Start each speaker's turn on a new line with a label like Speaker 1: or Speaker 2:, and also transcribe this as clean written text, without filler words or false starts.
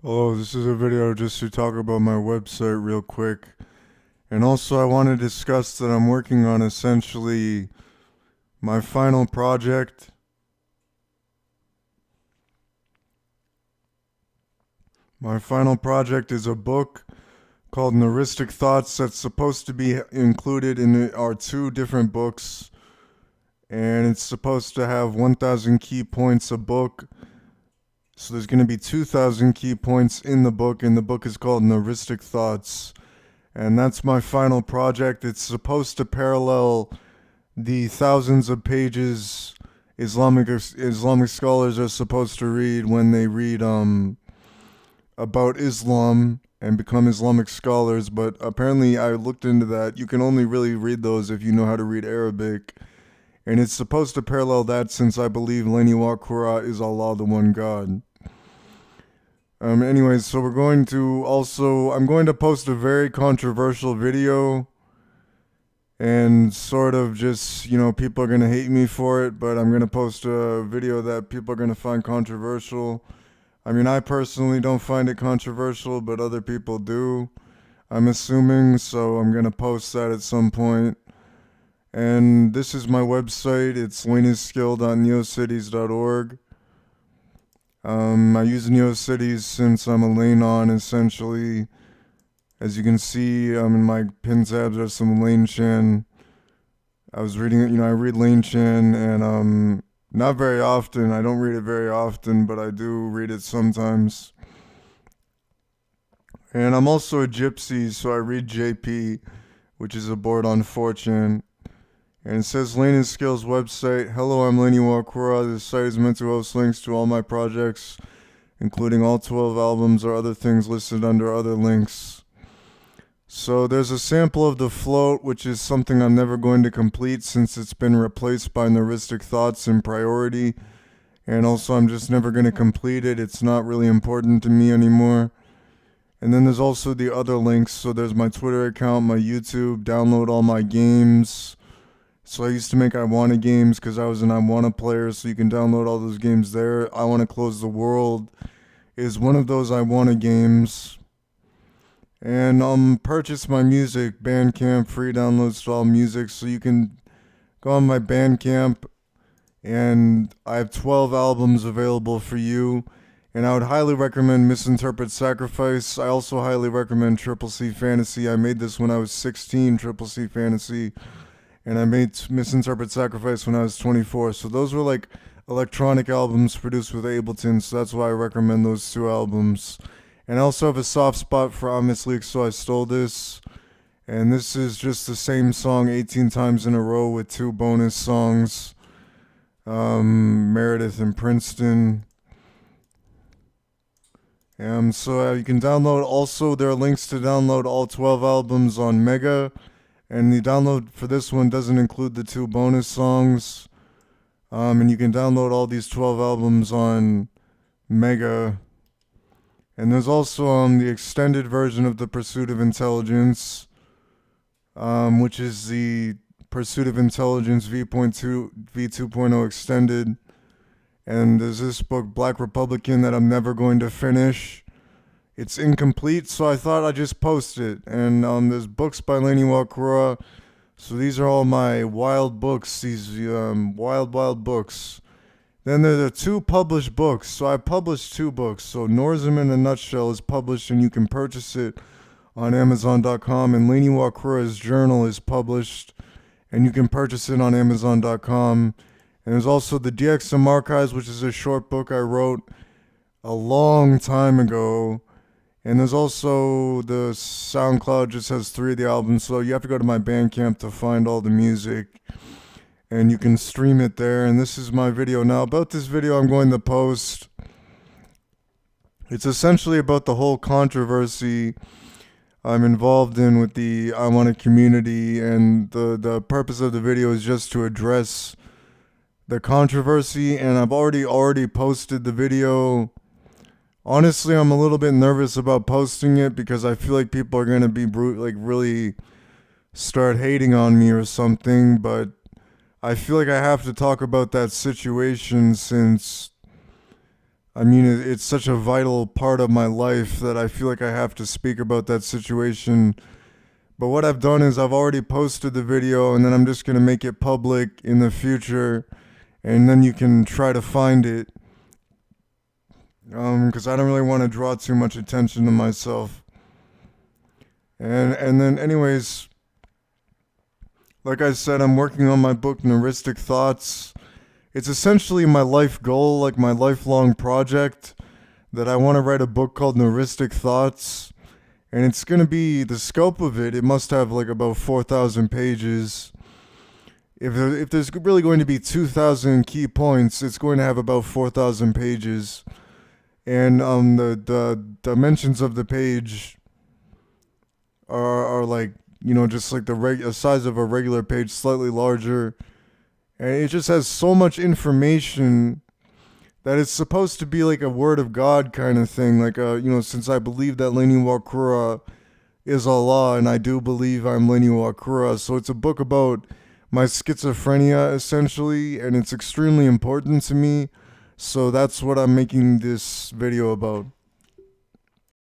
Speaker 1: Hello, this is a video just to talk about my website real quick. And also I want to discuss that I'm working on essentially my final project. My final project is a book called Noristic Thoughts that's supposed to be included in our two different books. And it's supposed to have 1,000 key points a book. So there's going to be 2,000 key points in the book, and the book is called Noristic Thoughts. And that's my final project. It's supposed to parallel the thousands of pages Islamic scholars are supposed to read when they read about Islam and become Islamic scholars. But apparently, I looked into that. You can only really read those if you know how to read Arabic, and it's supposed to parallel that since I believe Iwakura is Allah, the one God. Anyways, so I'm going to post a very controversial video, and sort of just, people are going to hate me for it, but I'm going to post a video that people are going to find controversial. I mean, I personally don't find it controversial, but other people do, I'm assuming, so I'm going to post that at some point. And this is my website. It's laneskill.neocities.org. I use NeoCities since I'm a lane on, essentially. As you can see, in my pin tabs there's some Lane Chan. I was reading it, I read Lane Chan, and not very often. I don't read it very often, but I do read it sometimes. And I'm also a gypsy, so I read JP, which is a board on 4chan. And it says Lane Skills website. Hello, I'm Laney Iwakura. This site is meant to host links to all my projects, including all 12 albums or other things listed under other links. So there's a sample of The Float, which is something I'm never going to complete since it's been replaced by Noristic Thoughts in priority. And also I'm just never going to complete it. It's not really important to me anymore. And then there's also the other links. So there's my Twitter account, my YouTube, download all my games. So I used to make I Wanna games because I was an I Wanna player, so you can download all those games there. I Wanna Close the World is one of those I Wanna games. And purchase my music, Bandcamp, free downloads to all music, so you can go on my Bandcamp, and I have 12 albums available for you. And I would highly recommend Misinterpret Sacrifice. I also highly recommend Triple C Fantasy. I made this when I was 16, Triple C Fantasy. And I made Misinterpret Sacrifice when I was 24. So those were like electronic albums produced with Ableton, so that's why I recommend those two albums. And I also have a soft spot for Amos Leak, so I stole this. And this is just the same song 18 times in a row with two bonus songs. Meredith and Princeton. So you can download, also there are links to download all 12 albums on Mega. And the download for this one doesn't include the two bonus songs. And you can download all these 12 albums on Mega. And there's also the extended version of The Pursuit of Intelligence, which is the Pursuit of Intelligence V2.0 extended. And there's this book, Black Republican, that I'm never going to finish. It's incomplete, so I thought I'd just post it. And there's books by Laney Iwakura. So these are all my wild books, these wild books. Then there are two published books. So I published two books. So Norism in a Nutshell is published, and you can purchase it on Amazon.com. And Laney Iwakura's journal is published, and you can purchase it on Amazon.com. And there's also the DXM Archives, which is a short book I wrote a long time ago. And there's also the SoundCloud, just has 3 of the albums, so you have to go to my Bandcamp to find all the music, and you can stream it there. And this is my video. Now, about this video I'm going to post, it's essentially about the whole controversy I'm involved in with the I Want a community, and the purpose of the video is just to address the controversy, and I've already posted the video. Honestly, I'm a little bit nervous about posting it because I feel like people are going to be really start hating on me or something, but I feel like I have to talk about that situation since I mean, it's such a vital part of my life that I feel like I have to speak about that situation. But what I've done is I've already posted the video and then I'm just going to make it public in the future and then you can try to find it. Because I don't really want to draw too much attention to myself. And then anyways, like I said, I'm working on my book Noristic Thoughts. It's essentially my life goal, like my lifelong project, that I want to write a book called Noristic Thoughts. And it's going to be, the scope of it, it must have like about 4,000 pages. If there's really going to be 2,000 key points, it's going to have about 4,000 pages. And the dimensions of the page are like, just like the size of a regular page, slightly larger. And it just has so much information that it's supposed to be like a word of God kind of thing. Like, since I believe that Iwakura is Allah, and I do believe I'm Iwakura, so it's a book about my schizophrenia, essentially, and it's extremely important to me. So that's what I'm making this video about.